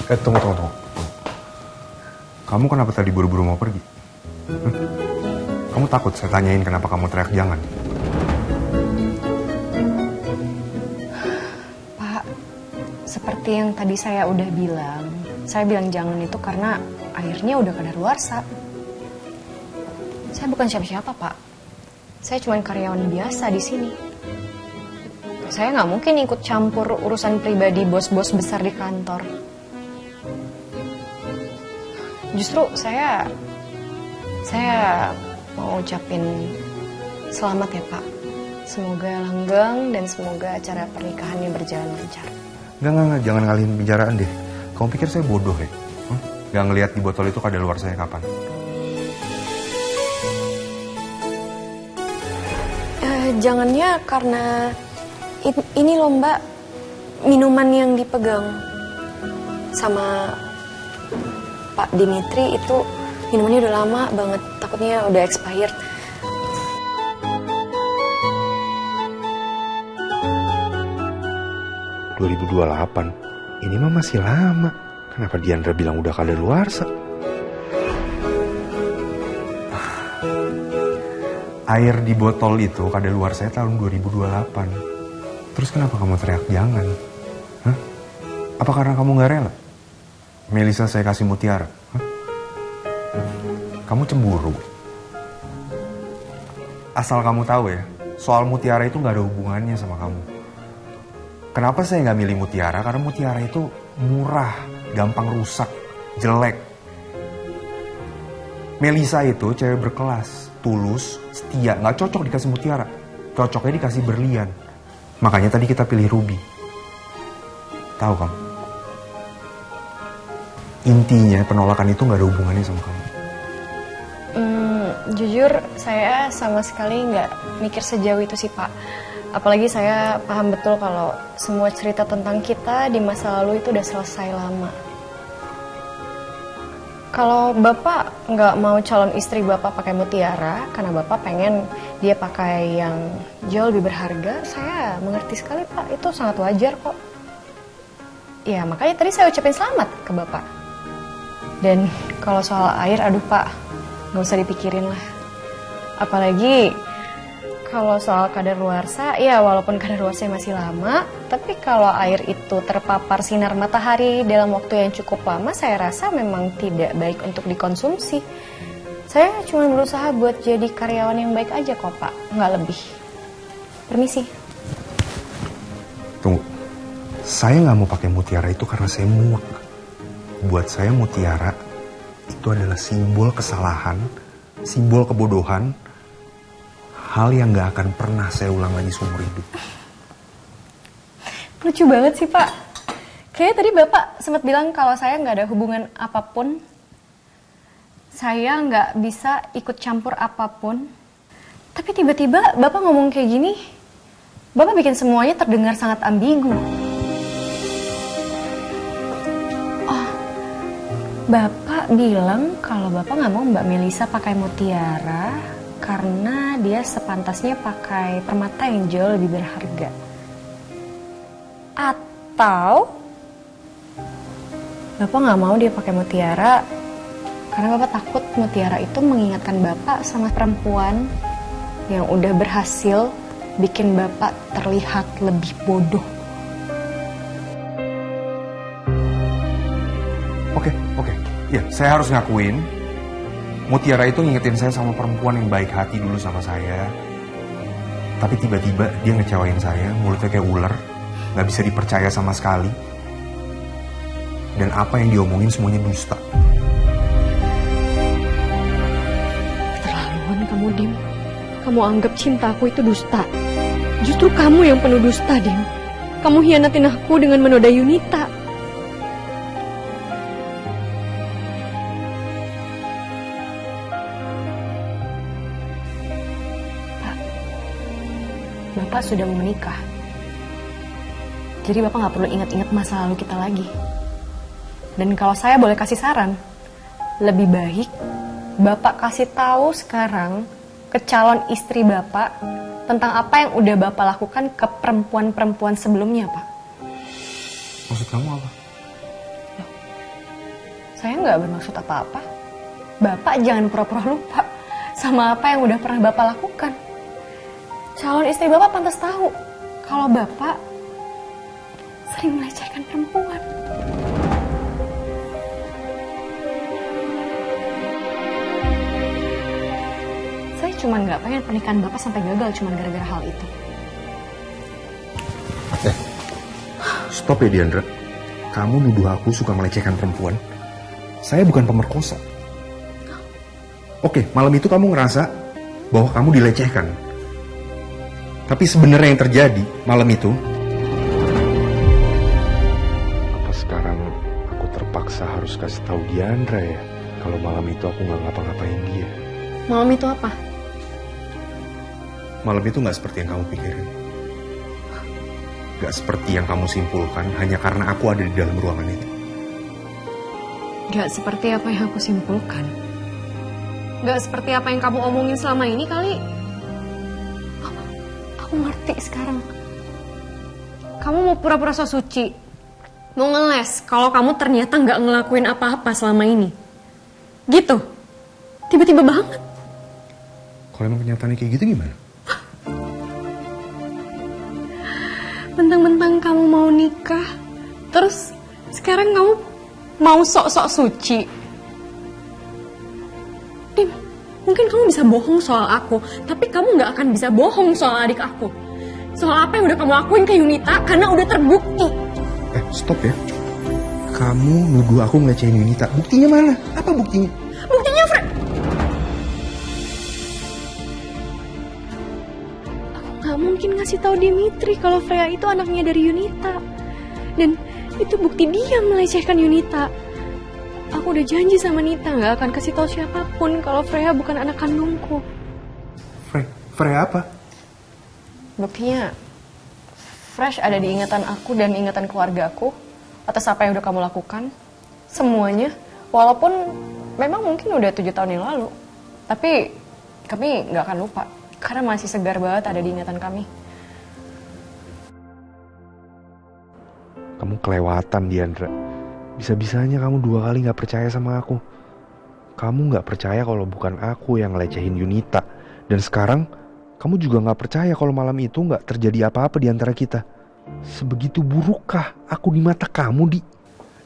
Tunggu. Kamu kenapa tadi buru-buru mau pergi? Kamu takut saya tanyain kenapa kamu teriak jangan? Pak, seperti yang tadi saya udah bilang, saya bilang jangan itu karena airnya udah kadaluarsa. Saya bukan siapa-siapa, Pak. Saya cuma karyawan biasa di sini. Saya nggak mungkin ikut campur urusan pribadi bos-bos besar di kantor. Justru saya mau ucapin selamat ya, Pak. Semoga langgeng dan semoga acara pernikahannya berjalan lancar. Enggak, jangan ngalihin pembicaraan deh. Kamu pikir saya bodoh ya? Gak ngelihat di botol itu kadaluarsa kapan? Jangannya karena ini loh Mbak, minuman yang dipegang sama Pak Dimitri itu minumannya udah lama banget, takutnya udah expired. Ini mah masih lama. Kenapa Diandra bilang udah kadaluarsa? Air di botol itu kadaluarsa tahun 2028. Terus kenapa kamu teriak jangan? Hah? Apa karena kamu gak rela? Melisa saya kasih mutiara. Hah? Kamu cemburu. Asal kamu tahu ya, soal mutiara itu gak ada hubungannya sama kamu. Kenapa saya gak milih mutiara? Karena mutiara itu murah, gampang rusak, jelek. Melisa itu cewek berkelas, tulus, setia, gak cocok dikasih mutiara. Cocoknya dikasih berlian. Makanya tadi kita pilih ruby. Tahu kamu? Intinya penolakan itu gak ada hubungannya sama kamu. Jujur saya sama sekali nggak mikir sejauh itu sih Pak. Apalagi saya paham betul kalau semua cerita tentang kita di masa lalu itu udah selesai lama. Kalau Bapak nggak mau calon istri Bapak pakai mutiara karena Bapak pengen dia pakai yang jauh lebih berharga, saya mengerti sekali Pak. Itu sangat wajar kok. Ya makanya tadi saya ucapin selamat ke Bapak. Dan kalau soal air, aduh Pak, nggak usah dipikirin lah. Apalagi kalau soal kadaluarsa, ya walaupun kadaluarsa masih lama, tapi kalau air itu terpapar sinar matahari dalam waktu yang cukup lama, saya rasa memang tidak baik untuk dikonsumsi. Saya cuma berusaha buat jadi karyawan yang baik aja kok Pak, nggak lebih. Permisi. Tunggu, saya nggak mau pakai mutiara itu karena saya muak. Buat saya mutiara itu adalah simbol kesalahan, simbol kebodohan, hal yang gak akan pernah saya ulang lagi seumur hidup. Lucu banget sih Pak. Kayaknya tadi Bapak sempat bilang kalau saya nggak ada hubungan apapun, saya nggak bisa ikut campur apapun. Tapi tiba-tiba Bapak ngomong kayak gini, Bapak bikin semuanya terdengar sangat ambigu. Bapak bilang kalau Bapak nggak mau Mbak Melisa pakai mutiara karena dia sepantasnya pakai permata yang jauh lebih berharga. Atau Bapak nggak mau dia pakai mutiara karena Bapak takut mutiara itu mengingatkan Bapak sama perempuan yang udah berhasil bikin Bapak terlihat lebih bodoh. Oke. Ya, saya harus ngakuin mutiara itu ngingetin saya sama perempuan yang baik hati dulu sama saya. Tapi tiba-tiba dia ngecewain saya, mulutnya kayak ular, gak bisa dipercaya sama sekali. Dan apa yang diomongin semuanya dusta. Keterlaluan kamu, Dim. Kamu anggap cintaku itu dusta. Justru kamu yang penuh dusta, Dim. Kamu hianatin aku dengan menodai Yunita. Bapak sudah mau menikah. Jadi Bapak nggak perlu ingat-ingat masa lalu kita lagi. Dan kalau saya boleh kasih saran, lebih baik Bapak kasih tahu sekarang ke calon istri Bapak tentang apa yang udah Bapak lakukan ke perempuan-perempuan sebelumnya, Pak. Maksud kamu apa? Loh, Saya nggak bermaksud apa-apa. Bapak jangan pura-pura lupa sama apa yang udah pernah Bapak lakukan. Calon istri Bapak pantas tahu kalau Bapak sering melecehkan perempuan. Saya cuma nggak pengen pernikahan Bapak sampai gagal cuma gara-gara hal itu. Stop ya Diandra. Kamu nuduh aku suka melecehkan perempuan. Saya bukan pemerkosa. Oke, malam itu kamu ngerasa bahwa kamu dilecehkan. Tapi sebenarnya yang terjadi malam itu... Apa sekarang aku terpaksa harus kasih tahu Diandra ya? Kalau malam itu aku nggak ngapa-ngapain dia. Malam itu apa? Malam itu nggak seperti yang kamu pikirin. Gak seperti yang kamu simpulkan hanya karena aku ada di dalam ruangan itu. Gak seperti apa yang aku simpulkan. Gak seperti apa yang kamu omongin selama ini kali. Aku ngerti sekarang. Kamu mau pura-pura so suci. Mau ngeles kalau kamu ternyata gak ngelakuin apa-apa selama ini. Gitu. Tiba-tiba banget. Kalau emang kenyataannya kayak gitu gimana? Mentang-mentang kamu mau nikah, terus sekarang kamu mau sok-sok suci. Dim, mungkin kamu bisa bohong soal aku, tapi kamu gak akan bisa bohong soal adik aku. Soal apa yang udah kamu lakuin ke Yunita, karena udah terbukti. Stop ya. Kamu nuduh aku ngelecehin Yunita. Buktinya mana? Apa buktinya? Buktinya, Fred. Gak mungkin ngasih tahu Dimitri kalau Freya itu anaknya dari Yunita. Dan itu bukti dia melecehkan Yunita. Aku udah janji sama Nita gak akan kasih tahu siapapun kalau Freya bukan anak kandungku. Freya apa? Buktinya fresh ada di ingatan aku dan ingatan keluarga aku atas apa yang udah kamu lakukan. Semuanya, walaupun memang mungkin udah 7 tahun yang lalu. Tapi kami gak akan lupa. Karena masih segar banget ada di ingatan kami. Kamu kelewatan, Diandra. Bisa-bisanya kamu 2 kali gak percaya sama aku. Kamu gak percaya kalau bukan aku yang ngelecehin Yunita. Dan sekarang, kamu juga gak percaya kalau malam itu gak terjadi apa-apa di antara kita. Sebegitu burukkah aku di mata kamu, Di?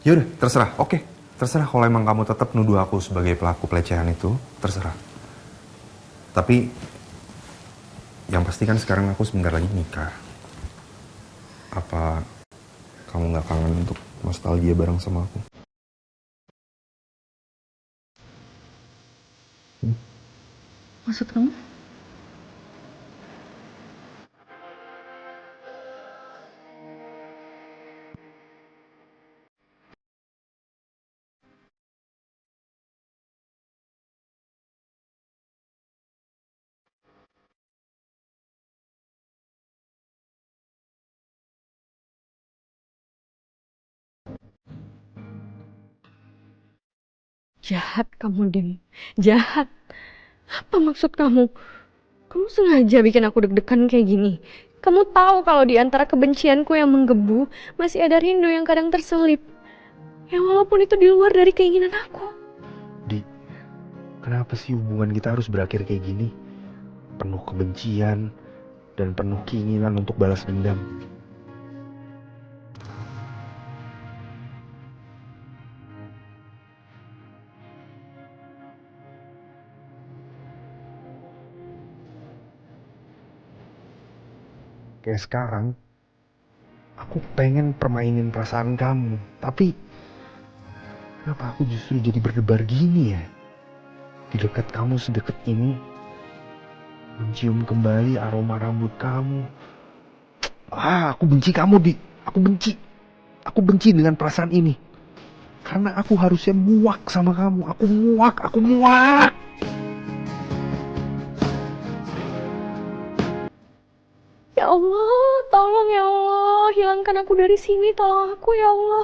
Yaudah, terserah. Oke, terserah kalau emang kamu tetap nuduh aku sebagai pelaku pelecehan itu. Terserah. Tapi... yang pasti kan sekarang aku sebentar lagi nikah. Apa kamu gak kangen untuk nostalgia bareng sama aku? Maksud kamu? Jahat kamu, Dim. Jahat. Apa maksud kamu? Kamu sengaja bikin aku deg-degan kayak gini. Kamu tahu kalau di antara kebencianku yang menggebu, masih ada rindu yang kadang terselip. Yang walaupun itu di luar dari keinginan aku. Di, kenapa sih hubungan kita harus berakhir kayak gini? Penuh kebencian dan penuh keinginan untuk balas dendam. Kayak sekarang, aku pengen permainin perasaan kamu. Tapi, kenapa aku justru jadi berdebar gini ya? Di dekat kamu sedekat ini, mencium kembali aroma rambut kamu. Aku benci kamu, Di. Aku benci. Aku benci dengan perasaan ini. Karena aku harusnya muak sama kamu. Aku muak. Ya Allah, tolong ya Allah, hilangkan aku dari sini, tolong aku ya Allah.